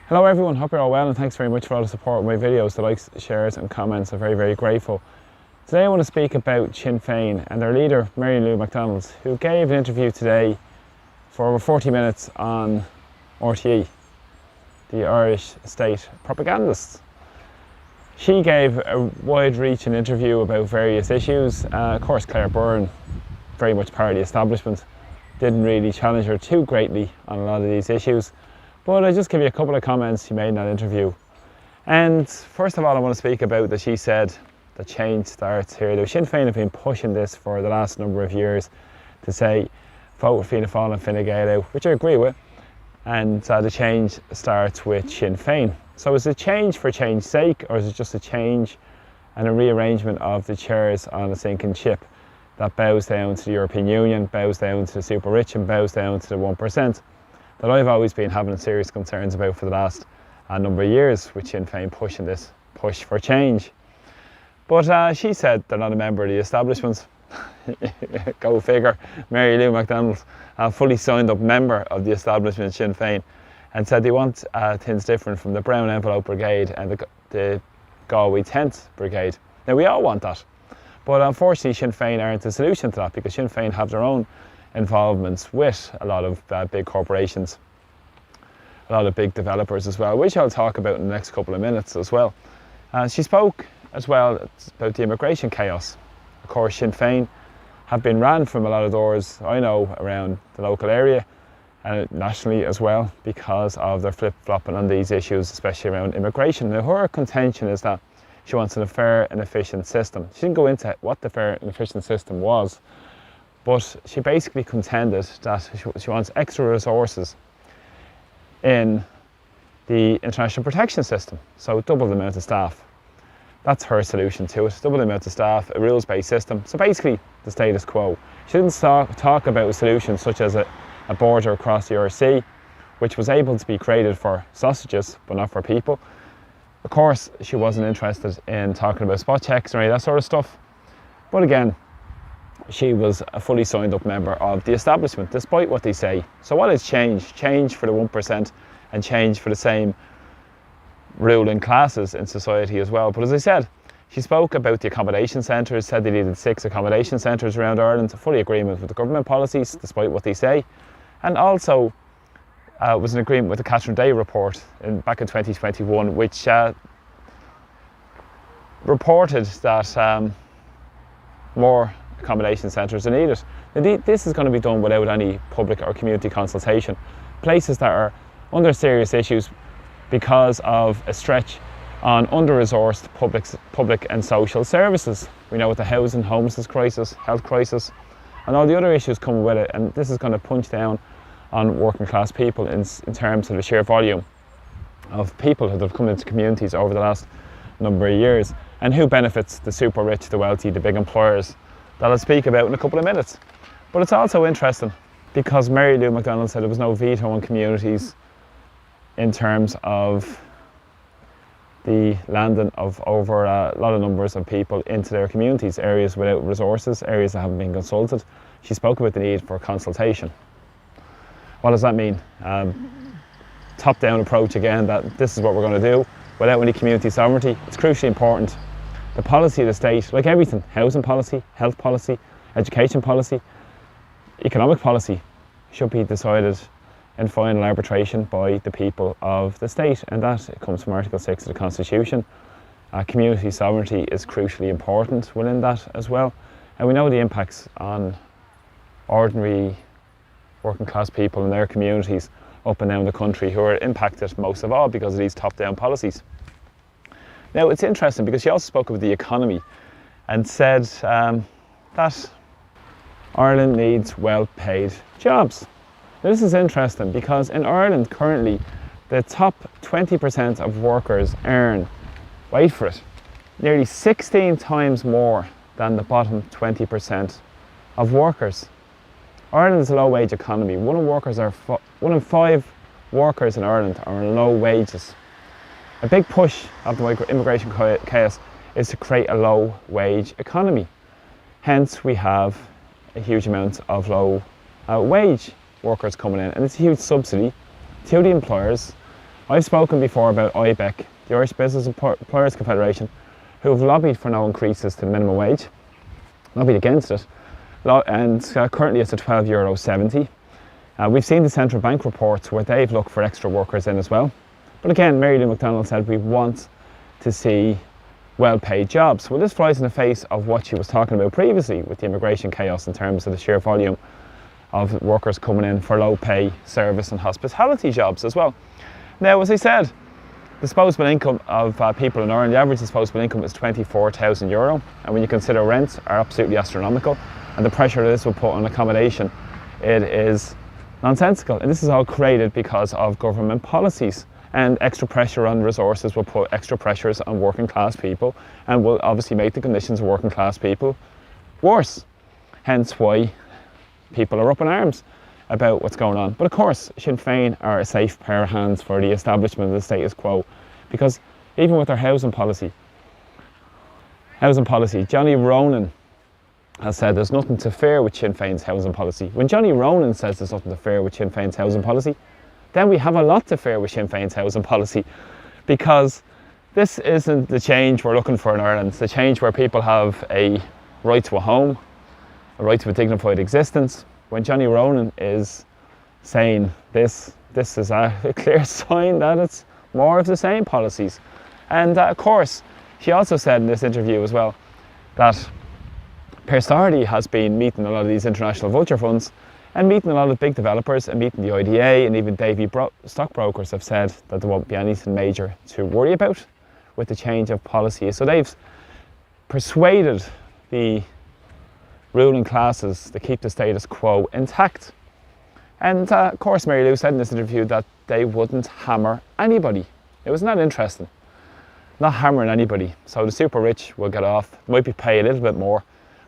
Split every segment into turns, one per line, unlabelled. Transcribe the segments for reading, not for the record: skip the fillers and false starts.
Hello everyone, hope you're all well and thanks very much for all the support of my videos, the likes, shares and comments. I'm very grateful. Today I want to speak about Sinn Fein and their leader Mary Lou McDonald, who gave an interview today for over 40 minutes on RTE, the Irish state propagandists. She gave a wide-reaching interview about various issues. Of course Claire Byrne, very much part of the establishment, didn't really challenge her too greatly on a lot of these issues. But I'll just give you a couple of comments she made in that interview. And first of all, I want to speak about that she said the change starts here. Now, Sinn Fein have been pushing this for the last number of years to say, vote with Fianna Fáil and Fine Gael out, which I agree with. And the change starts with Sinn Fein. So is it change for change's sake, or is it just a change and a rearrangement of the chairs on a sinking ship that bows down to the European Union, bows down to the super rich and bows down to the 1%? That I've always been having serious concerns about for the last number of years, with Sinn Fein pushing this push for change. But she said they're not a member of the establishment. Go figure. Mary Lou McDonald, a fully signed up member of the establishment Sinn Fein, and said they want things different from the Brown Envelope Brigade and the Galway 10th Brigade. Now we all want that, but unfortunately Sinn Fein aren't the solution to that, because Sinn Fein have their own involvements with a lot of big corporations, a lot of big developers as well, which I'll talk about in the next couple of minutes as well. She spoke as well about the immigration chaos. Of course, Sinn Fein have been ran from a lot of doors, I know, around the local area and nationally as well, because of their flip-flopping on these issues, especially around immigration. Now, her contention is that she wants a fair and efficient system. She didn't go into what the fair and efficient system was, but she basically contended that she wants extra resources in the international protection system, so double the amount of staff. That's her solution to it, double the amount of staff, a rules-based system, so basically the status quo. She didn't talk about solutions such as a border across the Irish Sea, which was able to be created for sausages, but not for people. Of course, she wasn't interested in talking about spot checks or any of that sort of stuff, but again, she was a fully signed up member of the establishment, despite what they say. So what is change? Change for the 1% and change for the same ruling classes in society as well. But as I said, she spoke about the accommodation centres, said they needed 6 accommodation centres around Ireland, fully agreement with the government policies, despite what they say. And also was in agreement with the Catherine Day report back in 2021, which reported that more accommodation centres are needed. Indeed, this is going to be done without any public or community consultation. Places that are under serious issues because of a stretch on under-resourced public and social services. We know with the housing, homelessness crisis, health crisis, and all the other issues coming with it, and this is going to punch down on working class people in terms of the sheer volume of people that have come into communities over the last number of years. And who benefits? The super rich, the wealthy, the big employers, that I'll speak about in a couple of minutes. But it's also interesting because Mary Lou McDonald said there was no veto on communities in terms of the landing of over a lot of numbers of people into their communities, areas without resources, areas that haven't been consulted. She spoke about the need for consultation. What does that mean? Top-down approach again, that this is what we're going to do without any community sovereignty. It's crucially important. The policy of the state, like everything, housing policy, health policy, education policy, economic policy, should be decided in final arbitration by the people of the state, and that comes from Article 6 of the Constitution. Community sovereignty is crucially important within that as well, and we know the impacts on ordinary working class people in their communities up and down the country who are impacted most of all because of these top-down policies. Now, it's interesting because she also spoke of the economy and said that Ireland needs well-paid jobs. Now, this is interesting because in Ireland currently the top 20% of workers earn, wait for it, nearly 16 times more than the bottom 20% of workers. Ireland is a low-wage economy. One in 5 workers in Ireland are on low wages. A big push of the immigration chaos is to create a low-wage economy. Hence, we have a huge amount of low-wage workers coming in, and it's a huge subsidy to the employers I've spoken before about IBEC, the Irish Business Employers Confederation, who have lobbied for no increases to the minimum wage, lobbied against it, and currently it's at €12.70. We've seen the central bank reports where they've looked for extra workers in as well. But again, Mary Lou McDonald said we want to see well-paid jobs. Well, this flies in the face of what she was talking about previously with the immigration chaos in terms of the sheer volume of workers coming in for low-pay service and hospitality jobs as well. Now, as I said, disposable income of people in Ireland, the average disposable income is €24,000, and when you consider rents are absolutely astronomical, and the pressure this will put on accommodation, it is nonsensical. And this is all created because of government policies, and extra pressure on resources will put extra pressures on working class people and will obviously make the conditions of working class people worse. Hence why people are up in arms about what's going on. But of course, Sinn Fein are a safe pair of hands for the establishment of the status quo, because even with their housing policy, Johnny Ronan has said there's nothing to fear with Sinn Féin's housing policy. When Johnny Ronan says there's nothing to fear with Sinn Féin's housing policy, then we have a lot to fear with Sinn Féin's housing policy, because this isn't the change we're looking for in Ireland. It's the change where people have a right to a home, a right to a dignified existence. When Johnny Ronan is saying this is a clear sign that it's more of the same policies. And of course, she also said in this interview as well that Pearce has been meeting a lot of these international vulture funds and meeting a lot of big developers and meeting the IDA, and even Davy stockbrokers have said that there won't be anything major to worry about with the change of policy. So they've persuaded the ruling classes to keep the status quo intact. And of course, Mary Lou said in this interview that they wouldn't hammer anybody. It was not interesting, not hammering anybody. So the super rich will get off, might be pay a little bit more,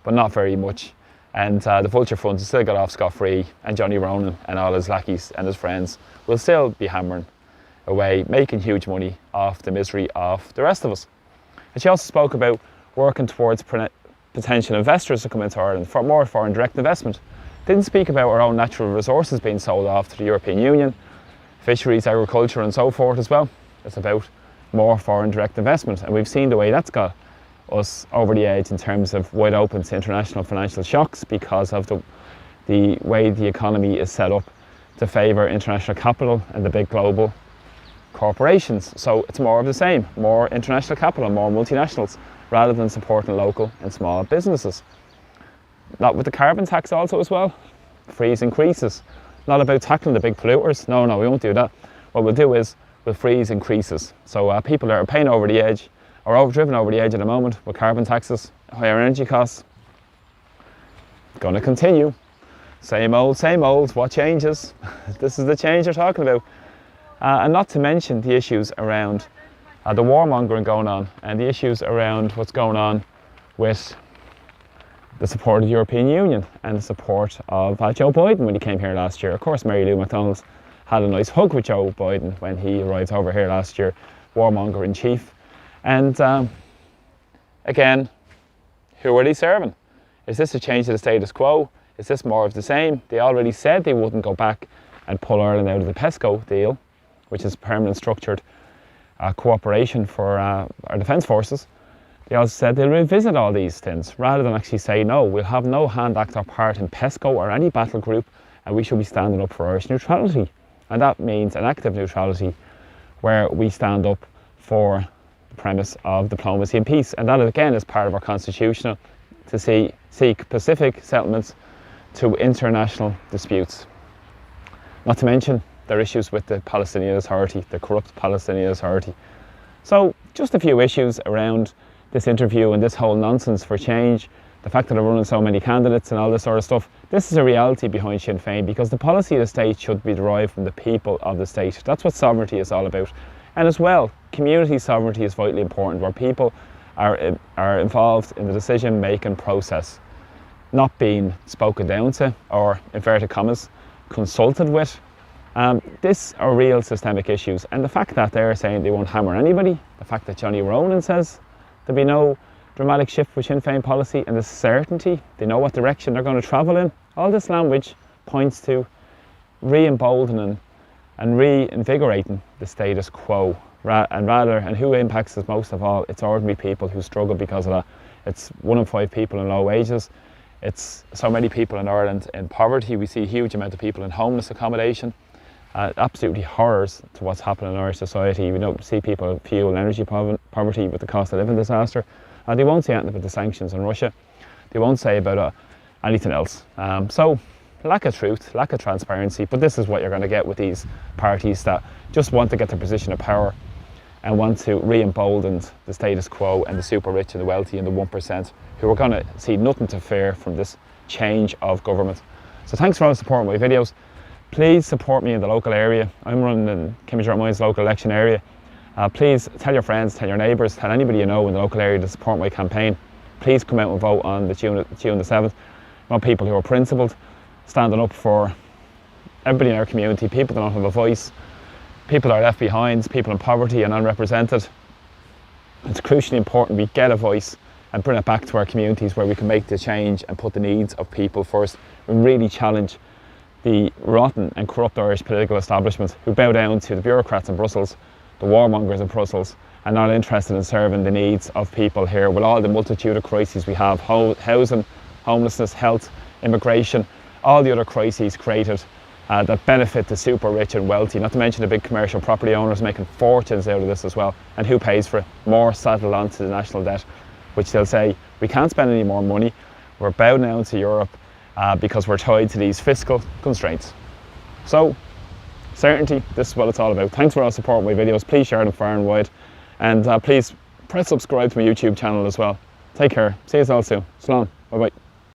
but not very much. And the vulture funds will still get off scot-free, and Johnny Ronan and all his lackeys and his friends will still be hammering away, making huge money off the misery of the rest of us. And she also spoke about working towards potential investors to come into Ireland for more foreign direct investment. Didn't speak about our own natural resources being sold off to the European Union, fisheries, agriculture and so forth as well. It's about more foreign direct investment, and we've seen the way that's got us over the edge in terms of wide open to international financial shocks because of the way the economy is set up to favour international capital and the big global corporations. So it's more of the same, more international capital, more multinationals, rather than supporting local and small businesses. Not with the carbon tax also as well, freeze increases. Not about tackling the big polluters, no, we won't do that. What we'll do is we'll freeze increases. So people that are paying over the edge, or driven over the edge at the moment with carbon taxes, higher energy costs, going to continue. Same old, what changes? This is the change they're talking about. And not to mention the issues around the warmongering going on, and the issues around what's going on with the support of the European Union and the support of Joe Biden when he came here last year. Of course, Mary Lou McDonald had a nice hug with Joe Biden when he arrived over here last year, warmonger in chief. And again, who are they serving? Is this a change to the status quo? Is this more of the same? They already said they wouldn't go back and pull Ireland out of the PESCO deal, which is permanent structured cooperation for our defence forces. They also said they'll revisit all these things rather than actually say no, we'll have no hand, act or part in PESCO or any battle group, and we should be standing up for Irish neutrality. And that means an active neutrality where we stand up for the premise of diplomacy and peace. And that again is part of our constitution, to seek pacific settlements to international disputes. Not to mention their issues with the Palestinian Authority, the corrupt Palestinian Authority. So just a few issues around this interview and this whole nonsense for change, the fact that they're running so many candidates and all this sort of stuff. This is a reality behind Sinn Féin, because the policy of the state should be derived from the people of the state. That's what sovereignty is all about. And as well, community sovereignty is vitally important, where people are involved in the decision-making process, not being spoken down to or, inverted commas, consulted with. These are real systemic issues, and the fact that they're saying they won't hammer anybody, the fact that Johnny Ronan says there'll be no dramatic shift with Sinn Féin policy, and the certainty, they know what direction they're going to travel in, all this language points to re-emboldening and reinvigorating the status quo. And who impacts us most of all? It's ordinary people who struggle because of that. It's 1 in 5 people in low wages. It's so many people in Ireland in poverty. We see a huge amount of people in homeless accommodation. Absolutely horrors to what's happening in Irish society. We don't see people in fuel and energy poverty with the cost of living disaster. They won't say anything about the sanctions on Russia. They won't say about anything else. So lack of truth, lack of transparency, but this is what you're going to get with these parties that just want to get their position of power and want to re-embolden the status quo and the super rich and the wealthy and the 1% who are going to see nothing to fear from this change of government. So thanks for all the support on my videos. Please support me in the local area. I'm running in Kimmy local election area. Please tell your friends, tell your neighbours, tell anybody you know in the local area to support my campaign. Please come out and vote on June the 7th. I want people who are principled, standing up for everybody in our community, people that don't have a voice, people that are left behind, people in poverty and unrepresented. It's crucially important we get a voice and bring it back to our communities where we can make the change and put the needs of people first and really challenge the rotten and corrupt Irish political establishment who bow down to the bureaucrats in Brussels, the warmongers in Brussels, and not interested in serving the needs of people here with all the multitude of crises we have: housing, homelessness, health, immigration, all the other crises created that benefit the super rich and wealthy, not to mention the big commercial property owners making fortunes out of this as well. And who pays for it? More saddled onto the national debt, which they'll say, we can't spend any more money, we're bowing down to Europe because we're tied to these fiscal constraints. So, certainty, this is what it's all about. Thanks for all the support on my videos. Please share them far and wide. And please press subscribe to my YouTube channel as well. Take care. See you all soon. Slán. Bye bye.